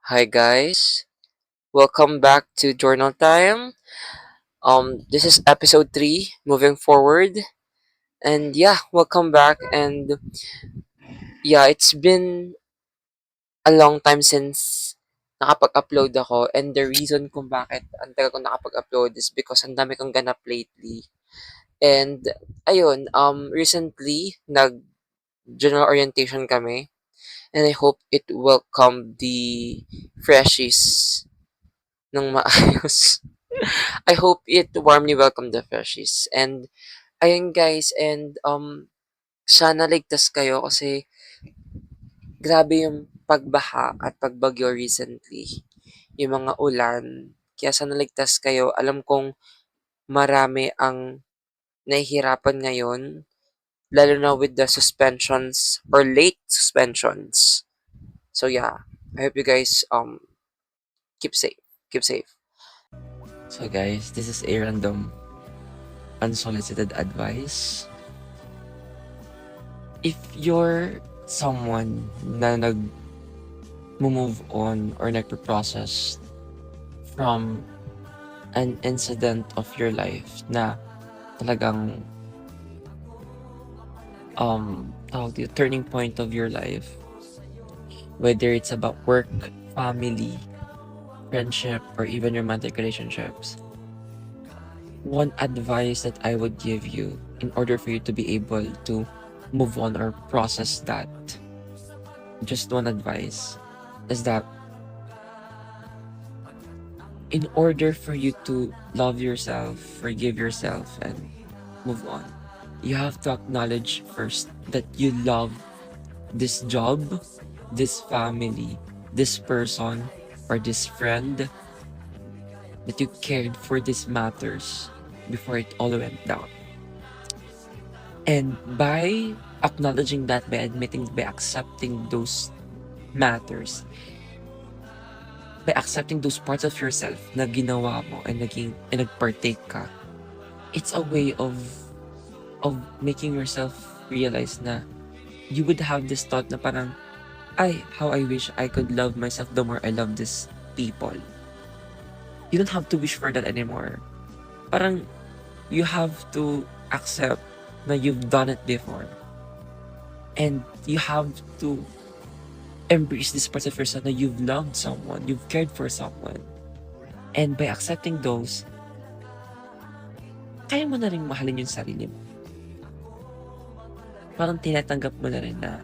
Hi guys, welcome back to Journal Time. This is episode 3, moving forward. And yeah, welcome back. And yeah, it's been a long time since nakapag-upload ako. And the reason kung bakit ang tagal ko nakapag-upload is because ang dami kong ganap lately. And ayun, recently, nag-general orientation kami. And I hope it welcomed the freshies ng maayos. I hope it warmly welcomed the freshies. And ayun guys, and sana ligtas kayo kasi grabe yung pagbaha at pagbagyo recently. Yung mga ulan. Kaya sana ligtas kayo. Alam kong marami ang nahihirapan ngayon, lalo na with the suspensions or late suspensions. So yeah, I hope you guys keep safe. Keep safe. So guys, this is a random unsolicited advice. If you're someone na nag-move on or nagpo-process from an incident of your life na talagang turning point of your life, whether it's about work, family, friendship, or even romantic relationships, one advice that I would give you in order for you to be able to move on or process that, just one advice, is that in order for you to love yourself, forgive yourself, and move on, you have to acknowledge first that you love this job, this family, this person, or this friend, that you cared for these matters before it all went down. And by acknowledging that, by admitting, by accepting those matters, by accepting those parts of yourself na ginawa mo and nagpartake ka, it's a way of making yourself realize na you would have this thought na parang, ay, how I wish I could love myself the more I love these people. You don't have to wish for that anymore. Parang, you have to accept na you've done it before. And you have to embrace this parts of yourself na you've loved someone, you've cared for someone. And by accepting those, kaya mo na rin mahalin yung sarili mo. Parang tinatanggap mo na rin na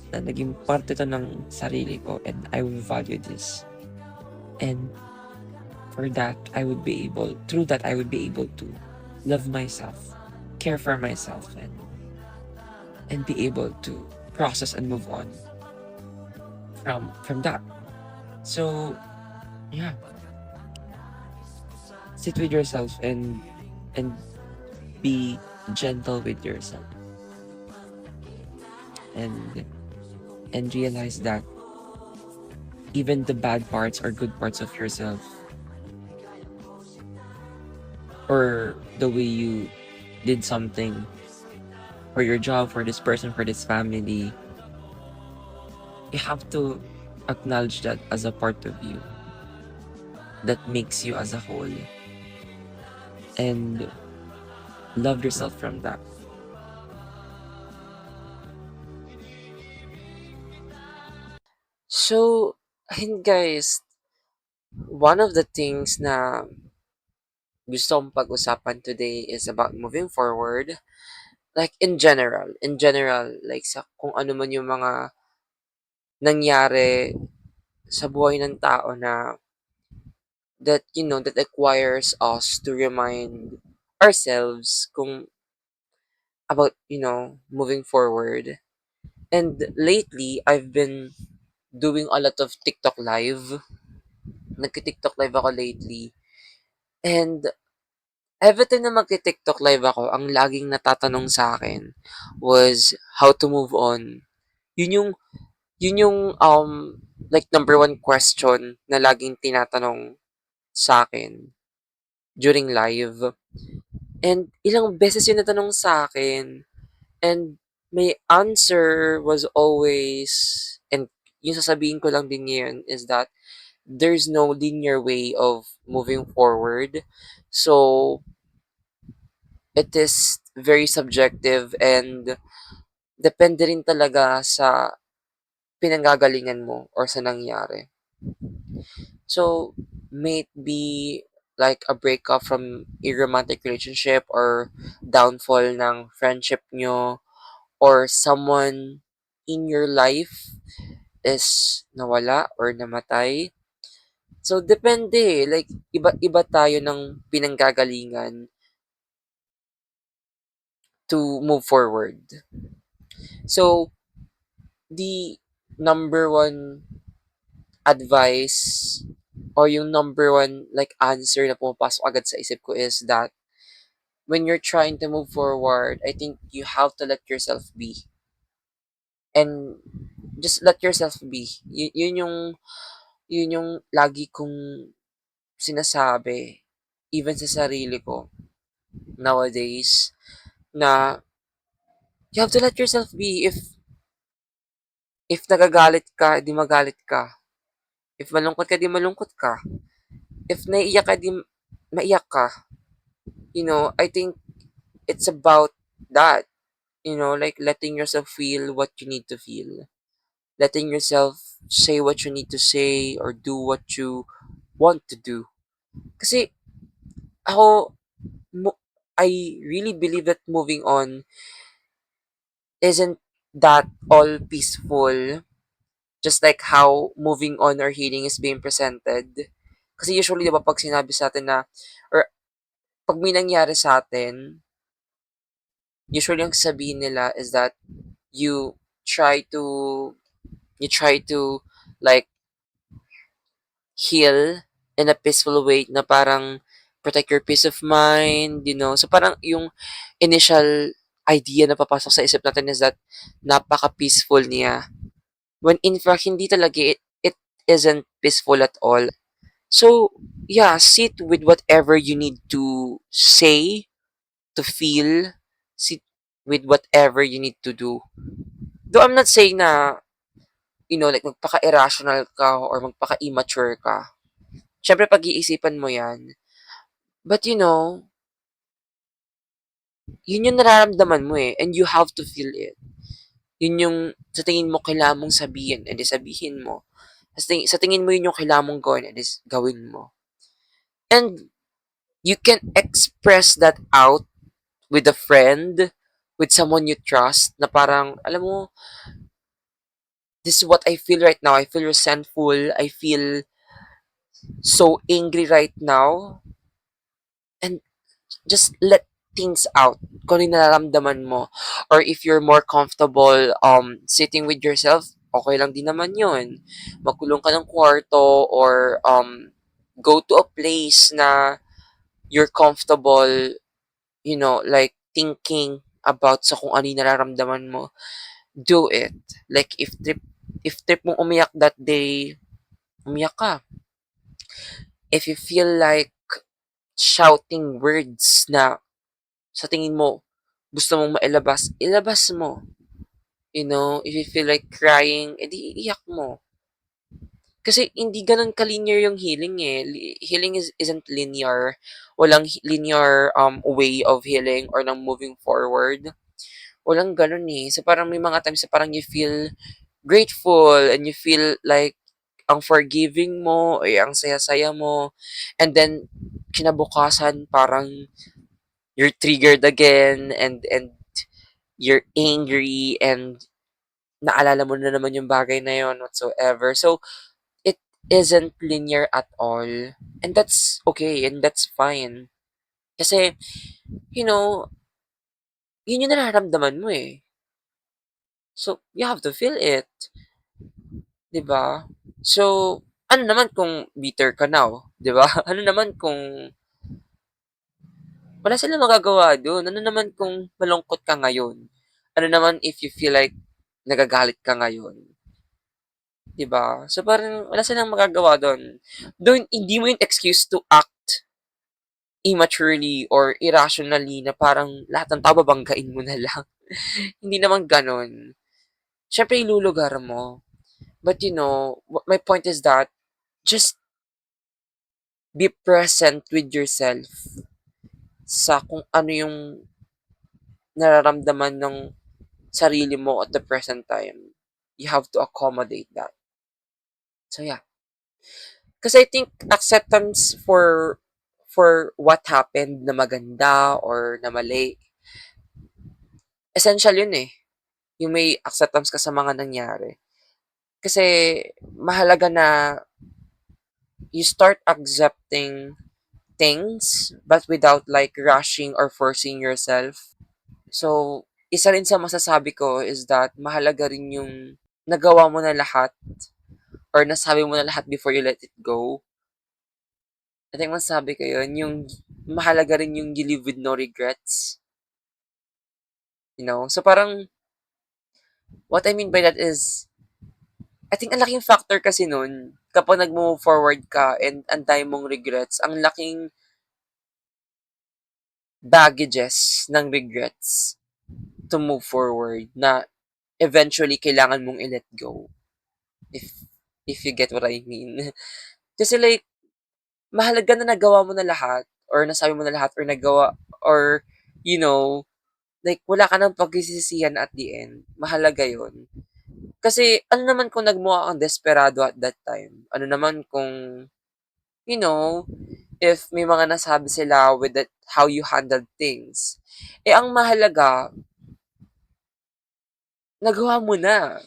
naging parte to ng sarili ko and I will value this. And for that, through that, I would be able to love myself, care for myself, and be able to process and move on from that. So, yeah, sit with yourself and be gentle with yourself, and realize that even the bad parts or good parts of yourself, or the way you did something for your job, for this person, for this family, you have to acknowledge that as a part of you that makes you as a whole, and love yourself from that. So, ayun guys, one of the things na gusto kong pag-usapan today is about moving forward. Like in general, like sa kung ano man yung mga nangyari sa buhay ng tao na that requires us to remind ourselves kung about, moving forward. And lately, I've been doing a lot of TikTok live. Nagki-TikTok live ako lately. And every time na magti-TikTok live ako, ang laging natatanong sa akin was how to move on. Yun yung like number one question na laging tinatanong sa akin during live. And ilang beses yun natanong sa akin. And my answer was always, and yung sasabihin ko lang din ngayon is that there's no linear way of moving forward. So, it is very subjective and depende rin talaga sa pinanggagalingan mo or sa nangyari. So, may it be like a breakup from a romantic relationship or downfall ng friendship nyo or someone in your life is nawala or namatay. So, depende. Like, iba-iba tayo ng pinanggagalingan to move forward. So, the number one advice or yung number one like answer na pumapasok agad sa isip ko is that when you're trying to move forward, I think you have to let yourself be. And just let yourself be. Yun yung lagi kong sinasabi even sa sarili ko nowadays na you have to let yourself be. If nagagalit ka, di magalit ka. If malungkot ka, di malungkot ka. If naiiyak ka, di maiyak ka. I think it's about that. Like letting yourself feel what you need to feel. Letting yourself say what you need to say or do what you want to do. Kasi ako, I really believe that moving on isn't that all peaceful, just like how moving on or healing is being presented. Kasi usually, di ba, pag sinabi sa atin na, or pag may nangyari sa atin, usually ang sabihin nila is that you try to, like, heal in a peaceful way na parang protect your peace of mind. So parang yung initial idea na papasok sa isip natin is that napaka-peaceful niya. When in fact, hindi talaga it isn't peaceful at all. So, yeah, sit with whatever you need to say, to feel, sit with whatever you need to do. Though I'm not saying na, like magpaka-irrational ka or magpaka-immature ka. Siyempre, pag-iisipan mo yan. But yun yung nararamdaman mo eh, and you have to feel it. Yun yung sa tingin mo kailangan mong sabihin, edi sabihin mo. Sa tingin mo yun yung kailangan mong gawin, edi gawin mo. And you can express that out with a friend, with someone you trust, na parang, alam mo, this is what I feel right now. I feel resentful. I feel so angry right now. And just let things out kung ano yung nararamdaman mo. Or if you're more comfortable sitting with yourself, okay lang din naman yun. Magkulong ka ng kwarto or go to a place na you're comfortable, like thinking about sa kung ano yung nararamdaman mo. Do it. Like if trip mong umiyak that day, umiyak ka. If you feel like shouting words na sa tingin mo gusto mong mailabas, ilabas mo. If you feel like crying, edi iyak mo. Kasi hindi ganun ka-linear yung healing eh. Healing isn't linear. Walang linear way of healing or ng moving forward. Walang ganun eh. So parang may mga times na parang you feel grateful and you feel like ang forgiving mo, ay ang saya-saya mo. And then, kinabukasan, parang you're triggered again and you're angry and naalala mo na naman yung bagay na yon whatsoever. So, it isn't linear at all. And that's okay and that's fine. Kasi, you know, yun yung nararamdaman mo eh. So, you have to feel it. 'Di ba? So, ano naman kung bitter ka now, 'di ba? Ano naman kung wala silang magagawa dun? Ano naman kung malungkot ka ngayon? Ano naman if you feel like nagagalit ka ngayon? 'Di ba? So, parang wala silang magagawa dun. Dun, hindi mo yung excuse to act immaturely or irrationally na parang lahat ng tao babanggain mo na lang. Hindi naman ganon. Siyempre, ilulugar mo. But my point is that just be present with yourself sa kung ano yung nararamdaman ng sarili mo at the present time. You have to accommodate that. So yeah. Kasi I think acceptance for what happened na maganda or na mali, essential yun eh. Yung may acceptance ka sa mga nangyari. Kasi mahalaga na you start accepting things but without like rushing or forcing yourself. So, isa rin sa masasabi ko is that mahalaga rin yung nagawa mo na lahat or nasabi mo na lahat before you let it go. I think masabi ko yun, yung mahalaga rin yung you live with no regrets. So parang, what I mean by that is, I think ang laking factor kasi nun, kapag nag-move forward ka and ang dami mong regrets, ang laking baggages ng regrets to move forward na eventually kailangan mong i-let go. If, if you get what I mean. Kasi like, mahalaga na nagawa mo na lahat or nasabi mo na lahat or nagawa or, you know, like, wala ka ng pagsisisihan at the end. Mahalaga yon. Kasi, ano naman kung nagmukha kang desperado at that time? Ano naman kung, you know, if may mga nasabi sila with that, how you handled things. Ang mahalaga, nagawa mo na.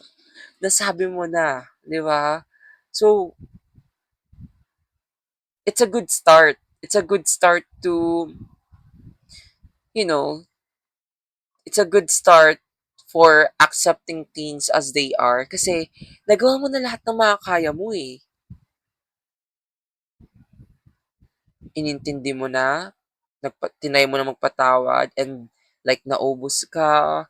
Nasabi mo na. Di ba? So, it's a good start. It's a good start to, you know, it's a good start for accepting things as they are. Kasi, nagawa mo na lahat ng makakaya mo eh. Inintindi mo na, tinay mo na magpatawad, and like naubos ka.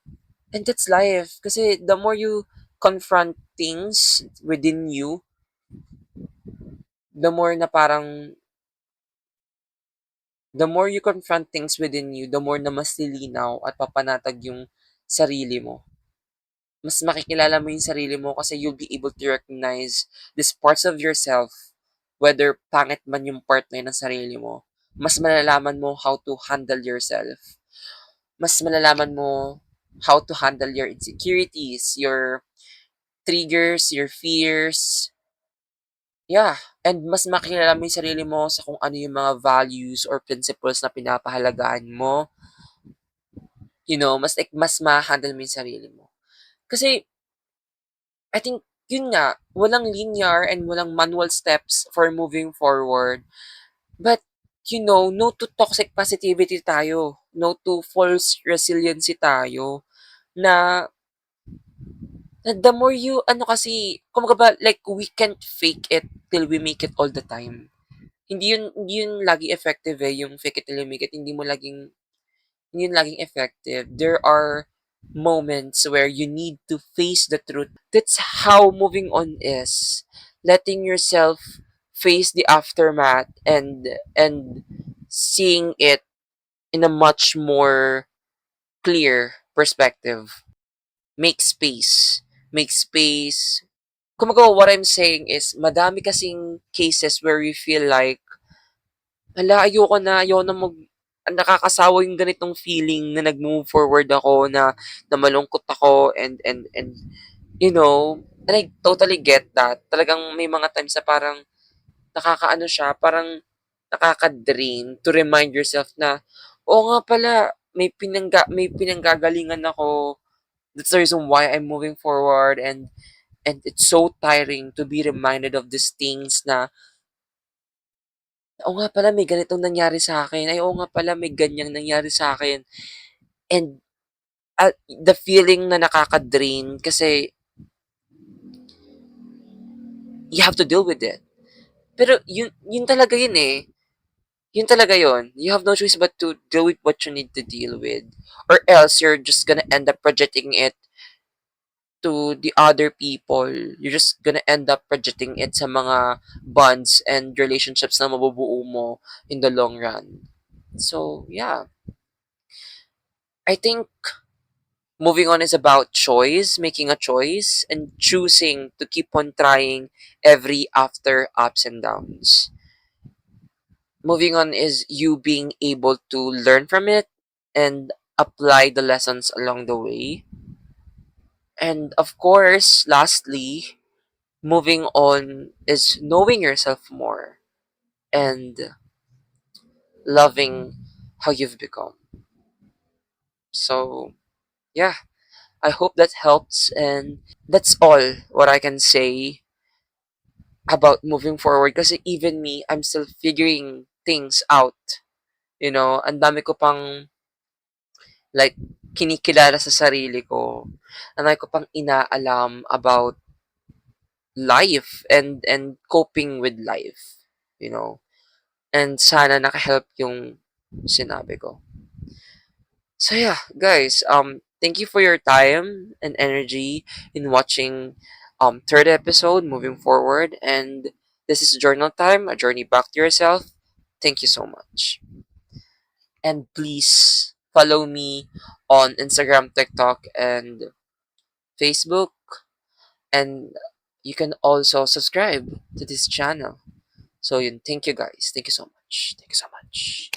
And that's life. Kasi the more you confront things within you, the more na parang, the more you confront things within you, the more na mas lilinaw at papanatag yung sarili mo. Mas makikilala mo yung sarili mo kasi you'll be able to recognize these parts of yourself, whether pangit man yung part na yun ng sarili mo. Mas malalaman mo how to handle yourself. Mas malalaman mo how to handle your insecurities, your triggers, your fears. Yeah. And mas makilala mo yung sarili mo sa kung ano yung mga values or principles na pinapahalagahan mo. Mas ma-handle mo yung sarili mo. Kasi, I think, yun nga, walang linear and walang manual steps for moving forward. But, no to toxic positivity tayo. No to false resiliency tayo. Na the more you, kumbaga ba, like, we can't fake it till we make it all the time. Hindi yun lagi effective eh, yung fake it till you make it, hindi yun laging effective. There are moments where you need to face the truth. That's how moving on is. Letting yourself face the aftermath and seeing it in a much more clear perspective. Make space. Make space. Kumbaga, what I'm saying is, madami kasing cases where you feel like, hala, ayoko na nakakasawa yung ganitong feeling na nag-move forward ako, na malungkot ako, and I totally get that. Talagang may mga times na parang nakakaano siya, parang nakaka-drain to remind yourself na, oo nga pala, may pinanggagalingan ako. That's the reason why I'm moving forward, and it's so tiring to be reminded of these things na, oo nga pala may ganitong nangyari sa akin. Ay, oo nga pala may ganyang nangyari sa akin. And the feeling na nakaka-drain kasi you have to deal with it. Pero yun talaga yun eh. Yun talaga yun. You have no choice but to deal with what you need to deal with. Or else you're just gonna end up projecting it to the other people. You're just gonna end up projecting it sa mga bonds and relationships na mabubuo mo in the long run. So, yeah. I think Moving on is about choice, making a choice, and choosing to keep on trying every after ups and downs. Moving on is you being able to learn from it and apply the lessons along the way. And of course, lastly, moving on is knowing yourself more and loving how you've become. So, yeah, I hope that helps. And that's all what I can say about moving forward. Kasi even me, I'm still figuring things out. You know, ang dami ko pang like kinikilala sa sarili ko. Ang dami ko pang inaalam about life and coping with life. You know, and sana nakahelp yung sinabi ko. So yeah, guys, thank you for your time and energy in watching third episode moving forward, and this is journal time, a journey back to yourself. Thank you so much. And please follow me on Instagram, TikTok, and Facebook, and you can also subscribe to this channel. So yun, thank you guys. Thank you so much. Thank you so much.